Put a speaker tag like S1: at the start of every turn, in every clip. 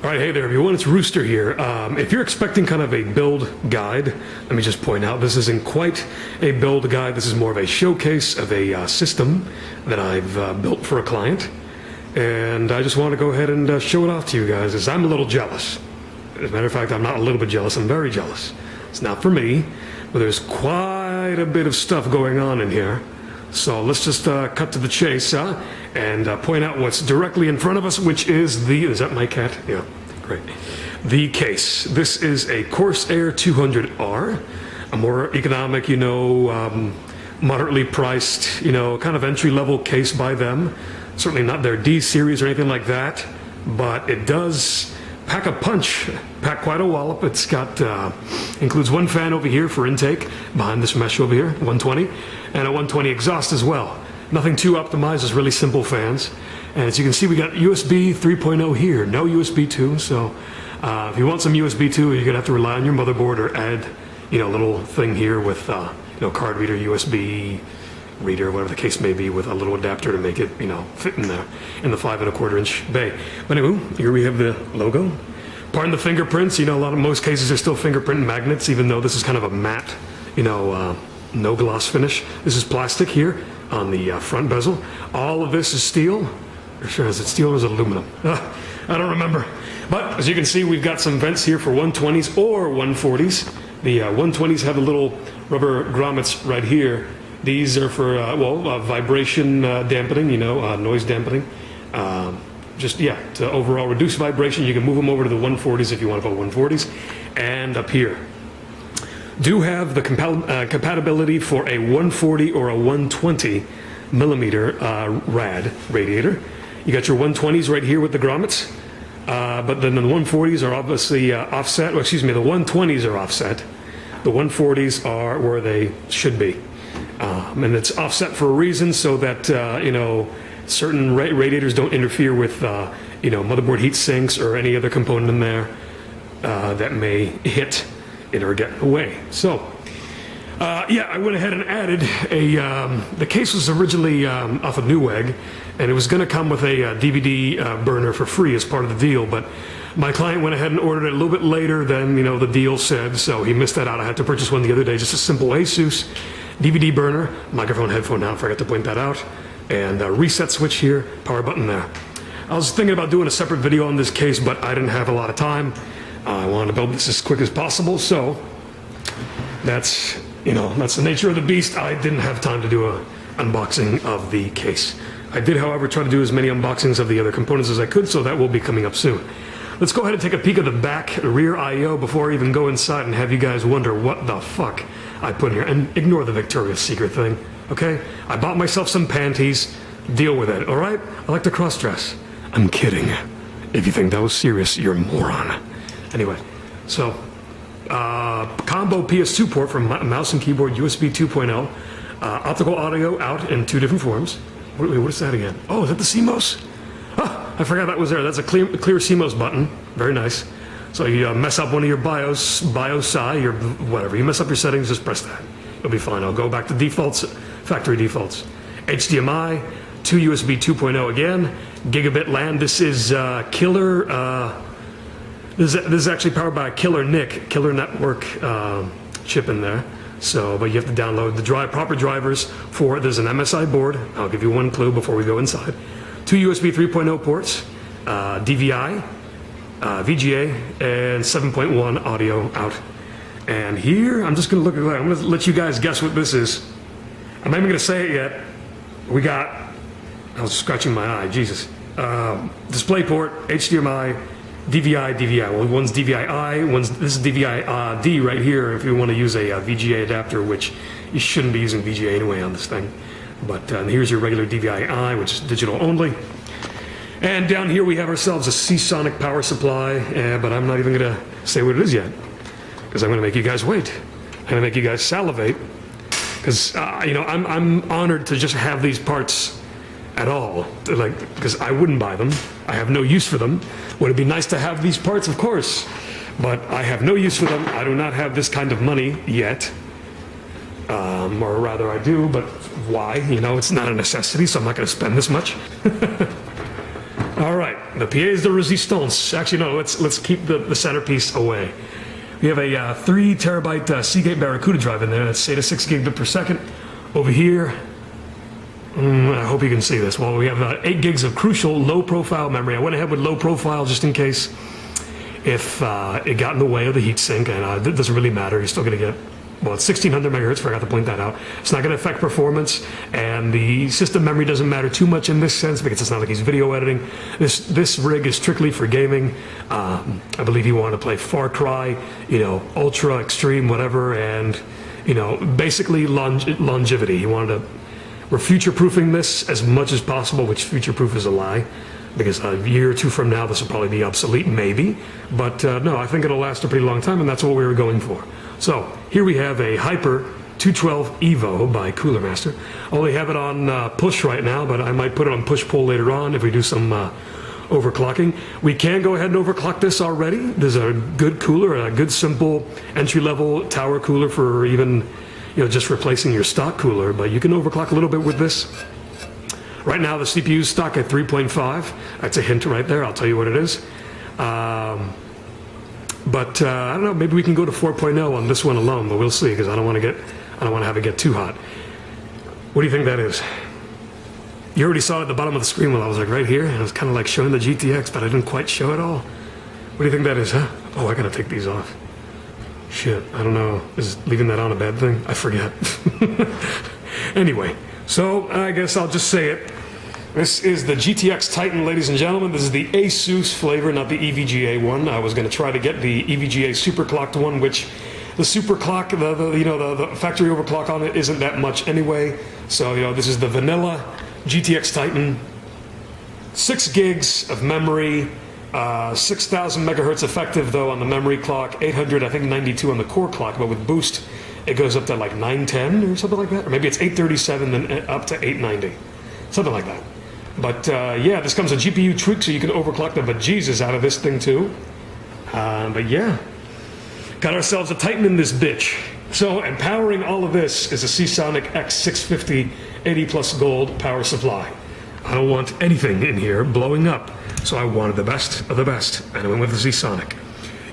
S1: Alright, hey there everyone, it's Rooster here. If you're expecting kind of a build guide, let me just point out this isn't quite a build guide. This is more of a showcase of a system that I've built for a client. And I just want to go ahead and show it off to you guys, as I'm a little jealous. As a matter of fact, I'm not a little bit jealous, I'm very jealous. It's not for me, but there's quite a bit of stuff going on in here. So let's just cut to the chase and point out what's directly in front of us, which is is that my cat? Yeah, great. The case. This is a Corsair 200R, a more economic, moderately priced, kind of entry-level case by them. Certainly not their D series or anything like that, but it does pack a punch, pack quite a wallop. It's got, includes one fan over here for intake, behind this mesh over here, 120, and a 120 exhaust as well. Nothing too optimized, just really simple fans. And as you can see, we got USB 3.0 here, no USB 2, so if you want some USB 2, you're gonna have to rely on your motherboard or add, a little thing here with, card reader, USB reader, whatever the case may be, with a little adapter to make it, fit in there in the 5 1/4 inch bay. But anyway, here we have the logo. Pardon the fingerprints. Most cases are still fingerprint magnets, even though this is kind of a matte, no gloss finish. This is plastic here on the front bezel. All of this is steel. Or sure, is it steel or is it aluminum? I don't remember. But as you can see, we've got some vents here for 120s or 140s. The 120s have the little rubber grommets right here. These are for, vibration dampening, noise dampening. To overall reduce vibration. You can move them over to the 140s if you want to put 140s. And up here, do have the compatibility for a 140 or a 120 millimeter radiator. You got your 120s right here with the grommets. But then the 140s are obviously offset. Well, excuse me, the 120s are offset. The 140s are where they should be. And it's offset for a reason, so that certain radiators don't interfere with motherboard heat sinks or any other component in there that may hit it or get away. So I went ahead and added the case was originally off of Newegg, and it was going to come with a DVD burner for free as part of the deal, but my client went ahead and ordered it a little bit later than the deal said, so he missed that out. I had to purchase one the other day, just a simple Asus DVD burner, microphone, headphone out, forgot to point that out, and a reset switch here, power button there. I was thinking about doing a separate video on this case, but I didn't have a lot of time. I wanted to build this as quick as possible, so that's the nature of the beast. I didn't have time to do an unboxing of the case. I did, however, try to do as many unboxings of the other components as I could, so that will be coming up soon. Let's go ahead and take a peek at the back rear I/O before I even go inside and have you guys wonder what the fuck I put in here. And ignore the Victoria's Secret thing, okay? I bought myself some panties. Deal with it, all right? I like to cross-dress. I'm kidding. If you think that was serious, you're a moron. Anyway, so combo PS2 port for mouse and keyboard, USB 2.0, optical audio out in 2 different forms. What is that again? Oh, is that the CMOS? Oh, I forgot that was there. That's a clear CMOS button. Very nice. So you mess up one of your BIOSi, your whatever. You mess up your settings, just press that. You'll be fine. I'll go back to defaults, factory defaults. HDMI, 2 USB 2.0 again, gigabit LAN. This is killer. This is actually powered by a killer network chip in there. So, but you have to download the proper drivers for. There's an MSI board. I'll give you one clue before we go inside. 2 USB 3.0 ports, DVI, VGA, and 7.1 audio out. And here, I'm just going to I'm going to let you guys guess what this is. I'm not even going to say it yet. We got, I was scratching my eye, Jesus. Display port, HDMI, DVI. Well, one's DVI-I, this is DVI-D right here if you want to use a VGA adapter, which you shouldn't be using VGA anyway on this thing. But here's your regular DVI-I, which is digital only. And down here we have ourselves a Seasonic power supply, but I'm not even going to say what it is yet, because I'm going to make you guys wait. I'm going to make you guys salivate, because I'm honored to just have these parts at all, because I wouldn't buy them. I have no use for them. Would it be nice to have these parts? Of course, but I have no use for them. I do not have this kind of money yet. Or rather I do, but why? It's not a necessity, so I'm not going to spend this much. All right, the pièce de résistance. Actually, no, let's keep the centerpiece away. We have a 3 terabyte Seagate Barracuda drive in there. That's SATA 6 gigabit per second. Over here, I hope you can see this. Well, we have 8 gigs of crucial low profile memory. I went ahead with low profile just in case if it got in the way of the heatsink, and it doesn't really matter. You're still going to get, well, it's 1600 megahertz, forgot to point that out. It's not going to affect performance, and the system memory doesn't matter too much in this sense because it's not like he's video editing. This rig is strictly for gaming. I believe he wanted to play Far Cry, Ultra, Extreme, whatever, and, basically longevity. He wanted to, we're future-proofing this as much as possible, which future-proof is a lie, because a year or two from now, this will probably be obsolete, maybe. But no, I think it'll last a pretty long time, and that's what we were going for. So here we have a Hyper 212 Evo by CoolerMaster. I only have it on push right now, but I might put it on push-pull later on if we do some overclocking. We can go ahead and overclock this already. There's a good cooler, a good simple entry-level tower cooler for even, just replacing your stock cooler, but you can overclock a little bit with this. Right now, the CPU is stuck at 3.5. That's a hint right there. I'll tell you what it is. But I don't know. Maybe we can go to 4.0 on this one alone, but we'll see because I don't want to have it get too hot. What do you think that is? You already saw it at the bottom of the screen while I was like right here, and it was kind of like showing the GTX, but I didn't quite show it all. What do you think that is, huh? Oh, I gotta take these off. Shit, I don't know. Is leaving that on a bad thing? I forget. Anyway, so I guess I'll just say it. This is the GTX Titan, ladies and gentlemen. This is the Asus flavor, not the EVGA one. I was going to try to get the EVGA superclocked one, which the superclock, the factory overclock on it isn't that much anyway. So, this is the vanilla GTX Titan. 6 gigs of memory, 6,000 megahertz effective though on the memory clock, 800, I think 92 on the core clock, but with boost, it goes up to like 910 or something like that. Or maybe it's 837 then up to 890, something like that. But yeah, this comes with GPU tweak, so you can overclock the bejesus out of this thing too. But yeah, got ourselves a Titan in this bitch. So, and powering all of this is a Seasonic X650 80 plus gold power supply. I don't want anything in here blowing up, so I wanted the best of the best, and I went with the Seasonic.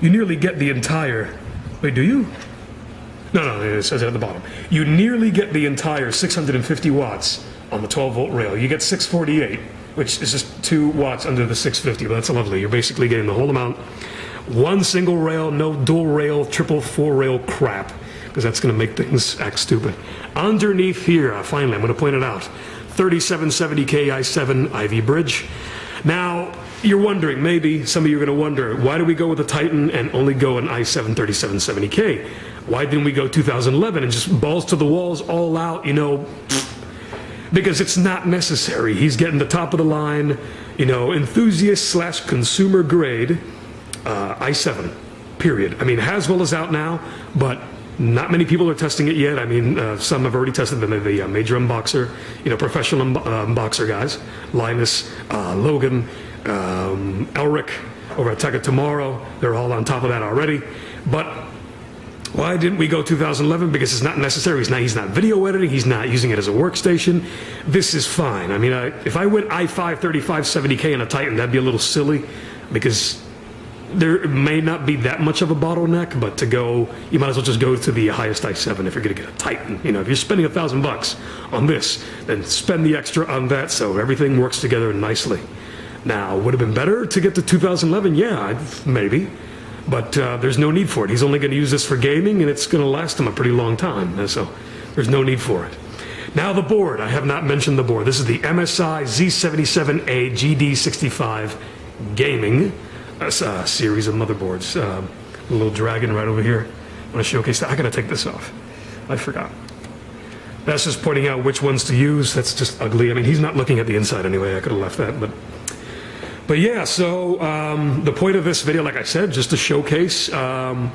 S1: You nearly get the entire, wait, do you? No, it says it at the bottom. You nearly get the entire 650 watts on the 12-volt rail. You get 648, which is just 2 watts under the 650, but that's lovely. You're basically getting the whole amount. One single rail, no dual rail, triple 4-rail crap, because that's going to make things act stupid. Underneath here, finally, I'm going to point it out, 3770K i7 Ivy bridge. Now, you're wondering, maybe some of you are going to wonder, why do we go with the Titan and only go an i7 3770K? Why didn't we go 2011 and just balls to the walls, all out, Because it's not necessary. He's getting the top of the line, enthusiast / consumer grade i7, period. I mean, Haswell is out now, but not many people are testing it yet. I mean, some have already tested them. The major unboxer, professional unboxer guys, Linus, Logan, Elric over at Tech It Tomorrow. They're all on top of that already. But why didn't we go 2011? Because it's not necessary. He's not video editing. He's not using it as a workstation. This is fine. I mean, if I went i5 3570K in a Titan, that'd be a little silly because there may not be that much of a bottleneck, but to go, you might as well just go to the highest i7 if you're going to get a Titan. If you're spending $1,000 on this, then spend the extra on that so everything works together nicely. Now, would it have been better to get to 2011? Yeah, maybe. But there's no need for it. He's only going to use this for gaming, and it's going to last him a pretty long time. So there's no need for it. Now the board. I have not mentioned the board. This is the MSI Z77A GD65 Gaming. That's a series of motherboards. A little dragon right over here. I want to showcase that. I got to take this off. I forgot. That's just pointing out which ones to use. That's just ugly. I mean, he's not looking at the inside anyway. I could have left that, But yeah, so the point of this video, like I said, just to showcase, I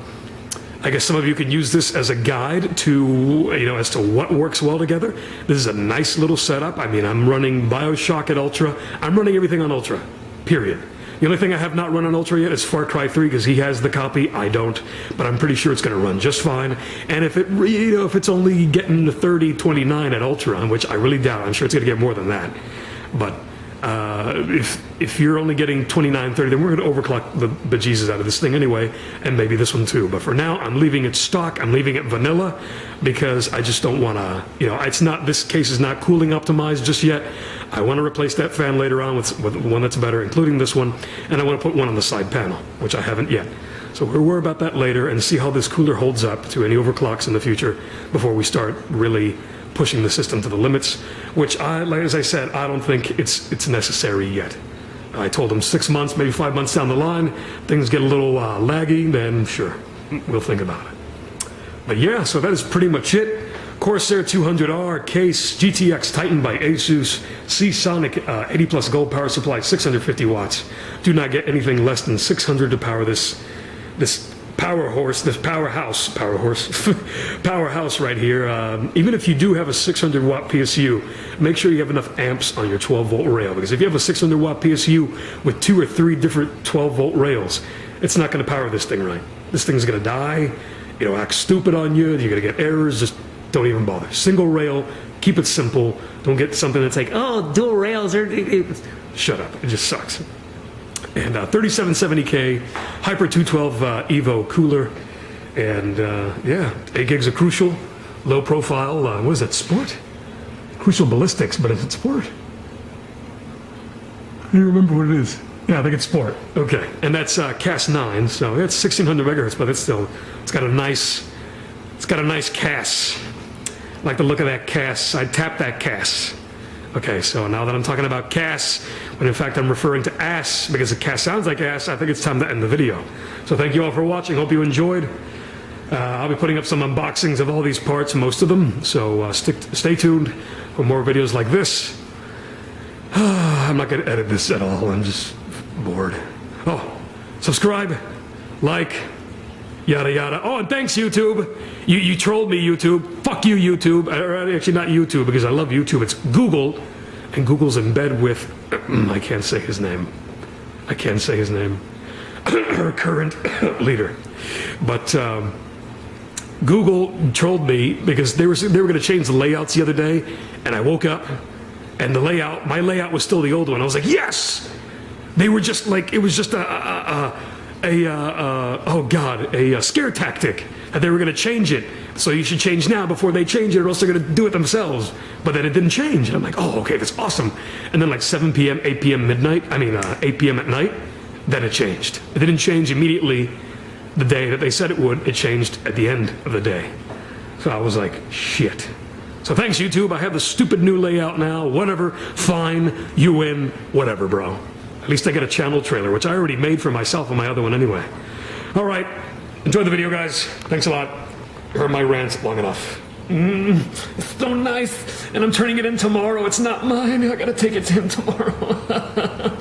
S1: guess some of you can use this as a guide to, as to what works well together. This is a nice little setup. I mean, I'm running BioShock at Ultra. I'm running everything on Ultra, period. The only thing I have not run on Ultra yet is Far Cry 3 because he has the copy, I don't, but I'm pretty sure it's going to run just fine. And if if it's only getting to 3029 at Ultra, which I really doubt, I'm sure it's going to get more than that. But If you're only getting 29, 30, then we're going to overclock the bejesus out of this thing anyway, and maybe this one too. But for now, I'm leaving it stock. I'm leaving it vanilla because I just don't want to, it's not, this case is not cooling optimized just yet. I want to replace that fan later on with one that's better, including this one, and I want to put one on the side panel, which I haven't yet. So we'll worry about that later and see how this cooler holds up to any overclocks in the future before we start really pushing the system to the limits, which as I said, I don't think it's necessary yet. I told them 6 months, maybe 5 months down the line, things get a little laggy, then sure, we'll think about it. But yeah, so that is pretty much it. Corsair 200R case, GTX Titan by Asus, Seasonic 80 plus gold power supply, 650 watts. Do not get anything less than 600 to power this powerhouse right here. Even if you do have a 600 watt PSU, make sure you have enough amps on your 12 volt rail, because if you have a 600 watt PSU with 2 or 3 different 12 volt rails, it's not going to power this thing right. This thing's going to die, act stupid on you, you're going to get errors. Just don't even bother. Single rail, keep it simple. Don't get something that's like, oh, dual rails. Shut up, it just sucks. And 3770K Hyper 212 Evo cooler, and yeah, 8 gigs of Crucial, low profile. What is that? Sport? Crucial Ballistics, but is it Sport? I don't remember what it is. Yeah, I think it's Sport. Okay, and that's Cas9, so it's 1600 megahertz, but it's got a nice Cas. I like the look of that Cas. I'd tap that Cas. Okay, so now that I'm talking about Cas, when in fact I'm referring to ass, because the Cas sounds like ass, I think it's time to end the video. So thank you all for watching. Hope you enjoyed. I'll be putting up some unboxings of all these parts, most of them. So stay tuned for more videos like this. I'm not going to edit this at all. I'm just bored. Oh, subscribe, like, yada yada. Oh, and thanks YouTube. You trolled me, YouTube. Fuck you, YouTube. Or actually not YouTube, because I love YouTube. It's Google, and Google's in bed with I can't say his name. Her current leader. But Google trolled me because they were going to change the layouts the other day, and I woke up and my layout was still the old one. I was like, yes. They were just like, it was just a scare tactic, and they were going to change it. So you should change now before they change it, or else they're going to do it themselves. But then it didn't change, and I'm like, oh, okay, that's awesome. And then like 7 p.m., 8 p.m. 8 p.m. at night, then it changed. It didn't change immediately the day that they said it would. It changed at the end of the day. So I was like, shit. So thanks, YouTube. I have the stupid new layout now. Whatever. Fine. You win. Whatever, bro. At least I get a channel trailer, which I already made for myself on my other one anyway. All right. Enjoy the video, guys. Thanks a lot. You heard my rants long enough. It's so nice. And I'm turning it in tomorrow. It's not mine. I gotta take it to him tomorrow.